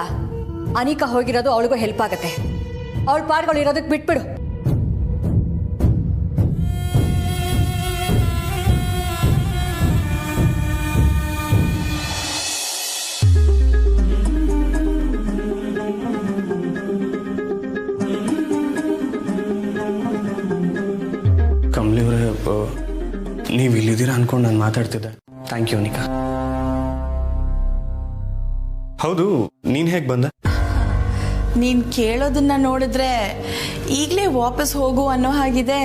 ಅನಿಕಾ ಹೋಗಿರೋದು ಅವಳಿಗೂ ಹೆಲ್ಪ್ ಆಗತ್ತೆ. ಅವಳ ಪಾಡ್ಗಳು ಇರೋದಕ್ಕೆ ಬಿಟ್ಬಿಡು. ಕಮಲಿ ಅವರೇ, ನೀವು ಇಲ್ಲಿದ್ದೀರಾ ಅನ್ಕೊಂಡು ನಾನು ಮಾತಾಡ್ತಿದ್ದೆ. Thank you Anika. ಹೌದು, ನೀನು ಹೇಗೆ ಬಂದ? ನೀನ್ ಕೇಳೋದನ್ನ ನೋಡಿದ್ರೆ ಈಗಲೇ ವಾಪಸ್ ಹೋಗು ಅನ್ನೋ ಹಾಗಿದೆ.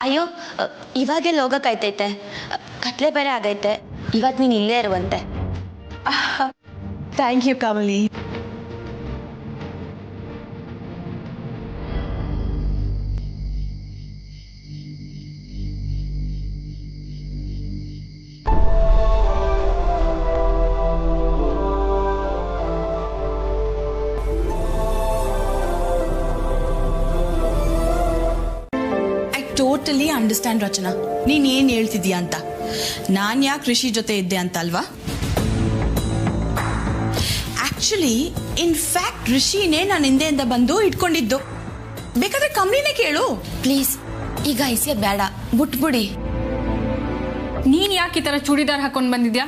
ಅಯ್ಯೋ, ಇವಾಗೆಲ್ಲ ಹೋಗಕ್ಕಾಯ್ತೈತೆ, ಕತ್ಲೆ ಬೇರೆ ಆಗೈತೆ. ಇವತ್ತು ನೀನು ಇಲ್ಲೇ ಇರುವಂತೆ. Thank you Kamali. Totally understand Rachana, ನೀನ್ ಏನ್ ಹೇಳ್ತಿದ್ಯಾ ಅಂತ. ನಾನ್ ಯಾಕೆ ಋಷಿ ಜೊತೆ ಇದ್ದೆ ಅಂತ ಅಲ್ವಾ? ಆಕ್ಚುಲಿ ಇನ್ಫ್ಯಾಕ್ಟ್ ಋಷಿನೇ ನಾನು ಹಿಂದೆಯಿಂದ ಬಂದು ಇಟ್ಕೊಂಡಿದ್ದು. ಬೇಕಾದ್ರೆ ಕಮ್ಲಿನೇ ಕೇಳು. ಪ್ಲೀಸ್, ಈಗ ಐಸಿಯ ಬೇಡ, ಬಿಟ್ಬಿಡಿ. ನೀನ್ ಯಾಕೆ ಈ ತರ ಚೂಡಿದಾರ್ ಹಾಕೊಂಡ್ ಬಂದಿದ್ಯಾ?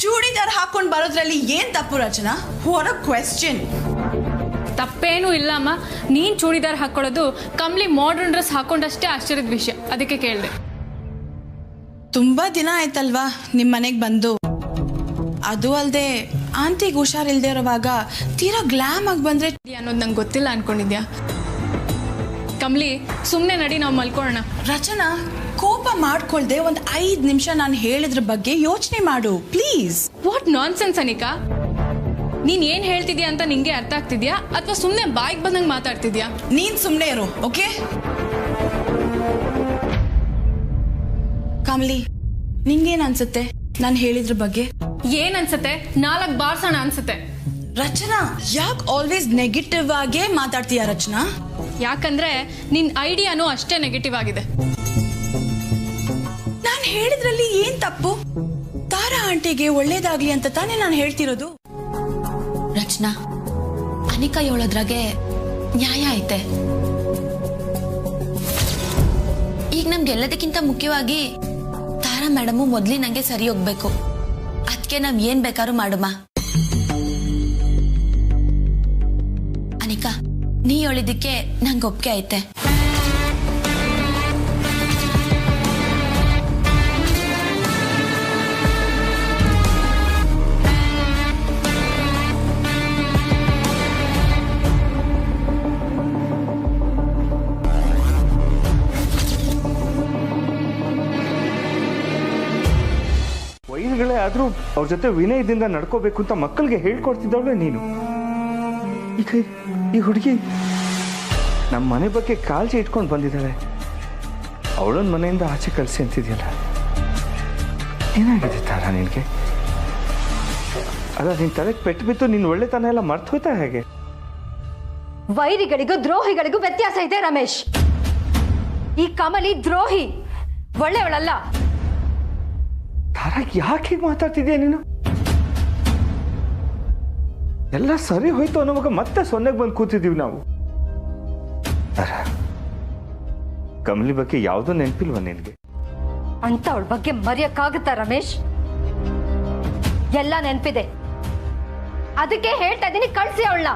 ಚೂಡಿದಾರ್ ಹಾಕೊಂಡ್ ಬರೋದ್ರಲ್ಲಿ ಏನ್ ತಪ್ಪು ರಚನಾ? What a question. ತಪ್ಪೇನೂ ಇಲ್ಲ ಅಮ್ಮ. ನೀನ್ ಚೂಡಿದಾರ್ ಹಾಕೊಳ್ಳೋದು ಕಮ್ಲಿ ಮಾಡರ್ನ್ ಡ್ರೆಸ್ ಹಾಕೊಂಡಷ್ಟೇ ಆಶ್ಚರ್ಯದ ವಿಷಯ, ಅದಕ್ಕೆ ಕೇಳಿದೆ. ತುಂಬಾ ದಿನ ಆಯ್ತಲ್ವಾ ನಿಮ್ ಮನೆಗ್ ಬಂದು. ಅದು ಅಲ್ದೆ ಆಂಟಿಗೆ ಹುಷಾರಿಲ್ದೇ ಇರೋವಾಗ ತೀರಾ ಗ್ಲಾಮ್ ಆಗಿ ಬಂದ್ರೆ ಅನ್ನೋದು ನಂಗೆ ಗೊತ್ತಿಲ್ಲ ಅನ್ಕೊಂಡಿದ್ಯಾ? ಕಮ್ಲಿ, ಸುಮ್ನೆ ನಡಿ, ನಾವು ಮಲ್ಕೊಳ್ಳೋಣ. ರಚನಾ, ಕೋಪ ಮಾಡ್ಕೊಳ್ದೆ ಒಂದ್ 5 ನಿಮಿಷ ನಾನು ಹೇಳಿದ್ರ ಬಗ್ಗೆ ಯೋಚನೆ ಮಾಡು ಪ್ಲೀಸ್. What nonsense Anika? ನೀನ್ ಏನ್ ಹೇಳ್ತಿದ್ಯಾ ಅಂತ ನಿಂಗೆ ಅರ್ಥ ಆಗ್ತಿದ್ಯಾ ಅಥವಾ ಸುಮ್ನೆ ಬಾಯಿಗೆ ಬಂದಂಗ್ ಮಾತಾಡ್ತಿದ್ಯಾ? ನೀನ್ ಸುಮ್ನೆ ಇರು, ಓಕೆ? ಕಮಲಿ, ನಿಂಗೇನ್ ಅನ್ಸುತ್ತೆ ನಾನು ಹೇಳಿದ್ರ ಬಗ್ಗೆ? ಏನ್ ಅನ್ಸುತ್ತೆ? 4 ಬಾರ್ಸೋಣ ಅನ್ಸುತ್ತೆ. ರಚನಾ, ಯಾಕೆ ಆಲ್ವೇಸ್ ನೆಗೆಟಿವ್ ಆಗೇ ಮಾತಾಡ್ತೀಯ ರಚನಾ? ಯಾಕಂದ್ರೆ ನಿನ್ ಐಡಿಯಾನು ಅಷ್ಟೇ ನೆಗೆಟಿವ್ ಆಗಿದೆ. ಹೇಳಿದ್ರಲ್ಲಿ ಏನ್ ತಪ್ಪು? ತಾರಾ ಆಂಟಿಗೆ ಒಳ್ಳೇದಾಗ್ಲಿ ಅಂತ ತಾನೇ ನಾನು ಹೇಳ್ತಿರೋದು. ರಚನಾ, ಅನಿಕಾ ಹೇಳೋದ್ರಾಗೆ ನ್ಯಾಯ ಐತೆ. ಈಗ ನಮ್ಗೆಲ್ಲದಕ್ಕಿಂತ ಮುಖ್ಯವಾಗಿ ತಾರಾ ಮೇಡಮು ಮೊದ್ಲಿನಂಗೆ ಸರಿ ಹೋಗ್ಬೇಕು. ಅದಕ್ಕೆ ನಾವ್ ಏನ್ ಬೇಕಾದ್ರೂ ಮಾಡುಮ. ಅನಿಕಾ, ನೀ ಹೇಳಿದ್ದಕ್ಕೆ ನಂಗೆ ಒಪ್ಪಿಗೆ ಐತೆ. ವೈರಿಗಳೇ ಆದ್ರೂ ಅವ್ರ ಜೊತೆ ವಿನಯದಿಂದ ನಡ್ಕೋಬೇಕು ಅಂತ ಮಕ್ಕಳಿಗೆ ಹೇಳ್ಕೊಡ್ತಿದ್ದವಳೆ ನೀನು. ಈಗ ಈ ಹುಡುಗಿ ನಮ್ಮ ಮನೆ ಬಗ್ಗೆ ಕಾಳಜಿ ಇಟ್ಕೊಂಡು ಬಂದಿದ್ದಾಳೆ. ಅವಳನ್ನ ಮನೆಯಿಂದ ಆಚೆ ಕಳಿಸಿ ಅಂತಿದೆಯಲ್ಲ, ಏನಾಗಿದೆ ತಾರಾ ನಿನಗೆ? ಅಲ್ಲ, ನಿನ್ ತಲೆಗೆ ಪೆಟ್ಟು ಬಿತ್ತು ನಿನ್ನ ಒಳ್ಳೆತನ ಎಲ್ಲ ಮರ್ತು ಹೋಯ್ತಾ ಹೇಗೆ? ವೈರಿಗಳಿಗೂ ದ್ರೋಹಿಗಳಿಗೂ ವ್ಯತ್ಯಾಸ ಇದೆ ರಮೇಶ್. ಈ ಕಮಲಿ ದ್ರೋಹಿ, ಒಳ್ಳೆಯವಳಲ್ಲ. ತಾರಾ, ಯಾಕೆ ಹೀಗೆ ಮಾತಾಡ್ತಿದ್ಯಾ ನೀನು? ಎಲ್ಲ ಸರಿ ಹೋಯ್ತು ಅನ್ನೋವಾಗ ಮತ್ತೆ ಸೊನ್ನೆಗೆ ಬಂದು ಕೂತಿದ್ದೀವಿ ನಾವು. ಕಮಲಿ ಬಗ್ಗೆ ಯಾವುದೋ ನೆನಪಿಲ್ವ ನಿನಗೆ? ಅಂತ ಅವಳ ಬಗ್ಗೆ ಮರೆಯಕ್ಕಾಗುತ್ತಾ ರಮೇಶ್? ಎಲ್ಲ ನೆನಪಿದೆ. ಅದಕ್ಕೆ ಹೇಳ್ತಾ ಇದ್ದೀನಿ, ಕಳ್ಸಿ ಅವಳನ್ನ.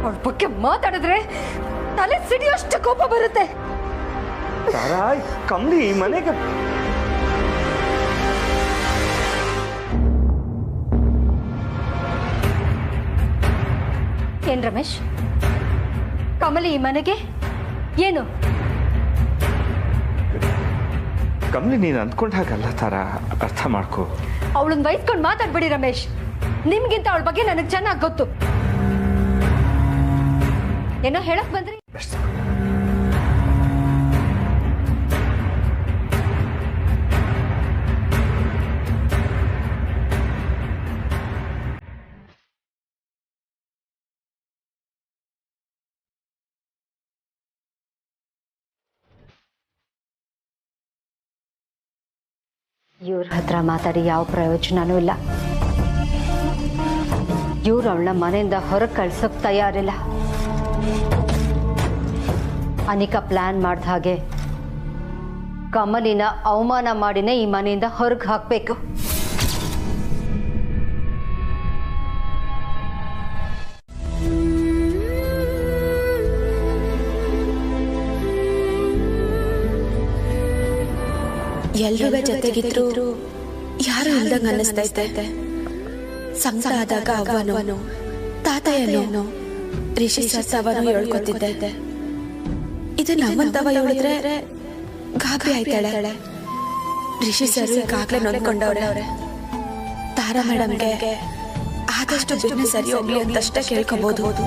ಅವಳ ಬಗ್ಗೆ ಮಾತಾಡಿದ್ರೆ ತಲೆ ಸಿಡಿಯೋಷ್ಟು ಕೋಪ ಬರುತ್ತೆ. ತಾರಾ, ಕಮಲಿ ಮನೆಗೆ ಏನ್ ರಮೇಶ್? ಕಮಲಿ ಈ ಮನೆಗೆ ಏನು? ಕಮಲಿ, ನೀನು ಅಂದ್ಕೊಂಡ ಹಾಗಲ್ಲ ತಾರಾ, ಅರ್ಥ ಮಾಡ್ಕೋ. ಅವಳನ್ನ ವಹಿಸ್ಕೊಂಡು ಮಾತಾಡ್ಬಿಡಿ ರಮೇಶ್. ನಿಮ್ಗಿಂತ ಅವಳ ಬಗ್ಗೆ ನನಗೆ ಚೆನ್ನಾಗಿ ಗೊತ್ತು. ಏನೋ ಹೇಳಕ್ ಬಂದ್ರಿ? ಇವ್ರ ಹತ್ರ ಮಾತಾಡಿ ಯಾವ ಪ್ರಯೋಜನನೂ ಇಲ್ಲ. ಇವ್ರು ಅವಳನ್ನ ಮನೆಯಿಂದ ಹೊರಗೆ ಕಳ್ಸೋಕ್ ತಯಾರಿಲ್ಲ. ಅನಿಕಾ ಪ್ಲಾನ್ ಮಾಡ್ದ ಹಾಗೆ ಕಮಲಿನ ಅವಮಾನ ಮಾಡಿನೇ ಈ ಮನೆಯಿಂದ ಹೊರಗೆ ಹಾಕ್ಬೇಕು. ಎಲ್ರೂ ಜೊತೆಗಿದ್ರು ಯಾರು ಇಲ್ದಂಗ ಅನ್ನಿಸ್ತೈತೆ. ಸಂಕಟ ಆದಾಗ ಅವ್ವನು, ತಾತಯ್ಯನು, ರಿಷಿ ಸತ್ತವನು ಹೇಳ್ಕೊತಿದ್ದೆ. ಇದು ನಮ್ಮಂತವ ಹೇಳಿದ್ರೆ ಗಾಬರಿ ಆಯ್ತಾಳೆ. ರಿಷಿ ಸರ್ ಈಗಾಗ್ಲೇ ನೊಂದ್ಕೊಂಡವ್ರೆ. ತಾರಾ ಮೇಡಮ್ಗೆ ಆದಷ್ಟು ಬಿಸ್ನೆಸ್ ಸರಿ ಹೋಗ್ಲಿ ಅಂತಷ್ಟೇ ಕೇಳ್ಕೋಬಹುದು.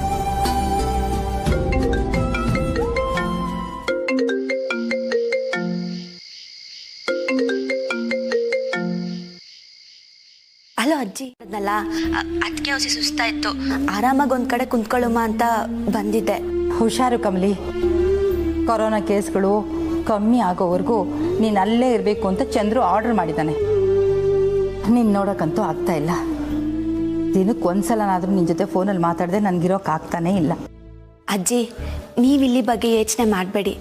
ಹಲೋ ಅಜ್ಜಿ, ಅದಕ್ಕೆ ಹೊಸಿ ಸುಸ್ತಾ ಇತ್ತು. ಆರಾಮಾಗಿ ಒಂದ್ ಕಡೆ ಕುಂತ್ಕೊಳ್ಳುಮ ಅಂತ ಬಂದಿದ್ದೆ. ಹುಷಾರು ಕಮಲಿ, ಕೊರೋನಾ ಕೇಸ್ಗಳು ಕಮ್ಮಿ ಆಗೋವರೆಗೂ ನೀನು ಅಲ್ಲೇ ಇರಬೇಕು ಅಂತ ಚಂದ್ರು ಆರ್ಡರ್ ಮಾಡಿದ್ದಾನೆ. ನೀನು ನೋಡೋಕ್ಕಂತೂ ಆಗ್ತಾ ಇಲ್ಲ. ದಿನಕ್ಕೆ ಒಂದ್ಸಲನಾದರೂ ನಿನ್ನ ಜೊತೆ ಫೋನಲ್ಲಿ ಮಾತಾಡದೆ ನನಗಿರೋಕ್ಕಾಗ್ತಾನೇ ಇಲ್ಲ. ಅಜ್ಜಿ, ನೀವಿಲ್ಲಿ ಬಗ್ಗೆ ಯೋಚನೆ ಮಾಡಬೇಡಿ.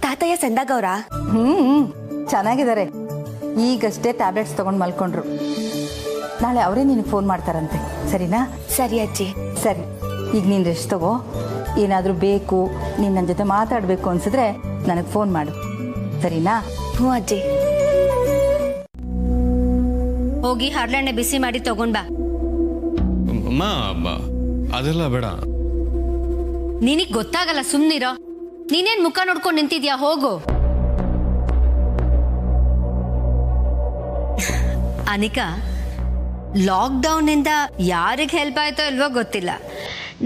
ತಾತಯ್ಯ ಸಂದಾಗವ್ರಾ? ಚೆನ್ನಾಗಿದ್ದಾರೆ. ಈಗಷ್ಟೇ ಟ್ಯಾಬ್ಲೆಟ್ಸ್ ತೊಗೊಂಡು ಮಲ್ಕೊಂಡ್ರು. ನಾಳೆ ಅವರೇ ನಿನಗೆ ಫೋನ್ ಮಾಡ್ತಾರಂತೆ, ಸರಿನಾ? ಸರಿ ಅಜ್ಜಿ. ಸರಿ, ಈಗ ನೀನು ರೆಸ್ಟ್ ತಗೋ. ಏನಾದರೂ ಬೇಕು, ನೀನು ನನ್ನ ಜೊತೆ ಮಾತಾಡಬೇಕು ಅನ್ಸಿದ್ರೆ ನನಗೆ ಫೋನ್ ಮಾಡು, ಸರಿನಾ? ಹ್ಞೂ ಅಜ್ಜಿ. ಹೋಗಿ ಹರಳೆಣ್ಣೆ ಬಿಸಿ ಮಾಡಿ ತಗೊಂಡ್ ಬಾ. ಅದೆಲ್ಲ ಬೇಡ. ನಿನಗ್ ಗೊತ್ತಾಗಲ್ಲ, ಸುಮ್ನಿರೋ. ನೀನೇನ್ ಮುಖ ನೋಡ್ಕೊಂಡು ನಿಂತಿದ್ಯಾ? ಹೋಗು. ಅನಿಕಾ, ಲಾಕ್ಡೌನ್ ಇಂದ ಯಾರಿಗೆ ಹೆಲ್ಪ್ ಆಯ್ತೋ ಇಲ್ವೋ ಗೊತ್ತಿಲ್ಲ,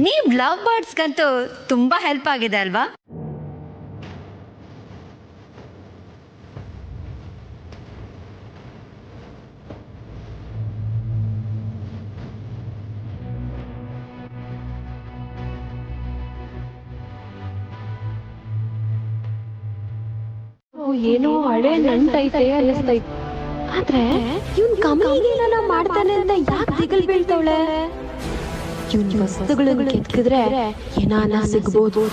ನೀವ್ ಲವ್ ಬರ್ಡ್ಸ್ಗಂತೂ ತುಂಬಾ ಹೆಲ್ಪ್ ಆಗಿದೆ ಅಲ್ವಾ? ಏನೋ ಹಳೆ ನಂಟೈತೆ ಅನ್ನಿಸ್ತೈತೆ. ಆದ್ರೆ ಇವ್ನ್ ಕಮಲಿಗೇನ ಮಾಡ್ತಾನೆ ಅಂತ ಯಾಕೆ ದಿಗಲ್ ಬೀಳ್ತವಳೆ? ಇವ್ನ್ ವಸ್ತುಗಳನ್ನ ಕೆತ್ತಿದ್ರೆ ಏನಾನ ಸಿಗ್ಬೋದು.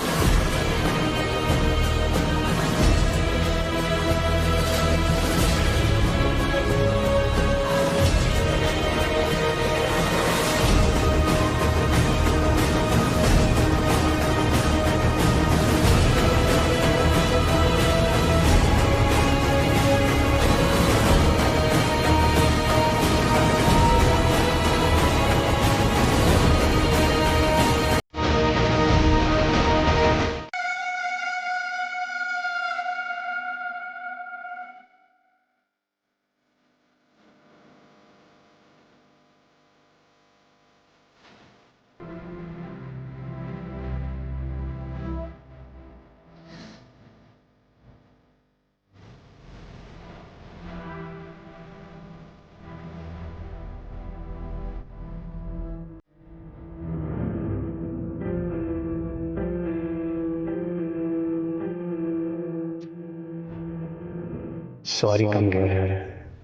ಸಾರಿ ಕಮಲಿ ಅವರೇ,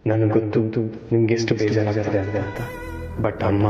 ನನಗೆ ಗೊತ್ತು ನಿಮ್ಗೆ ಎಷ್ಟು ಬೇಜಾರಾಗ್ತದೆ ಅಂತ. ಬಟ್ ಅಮ್ಮ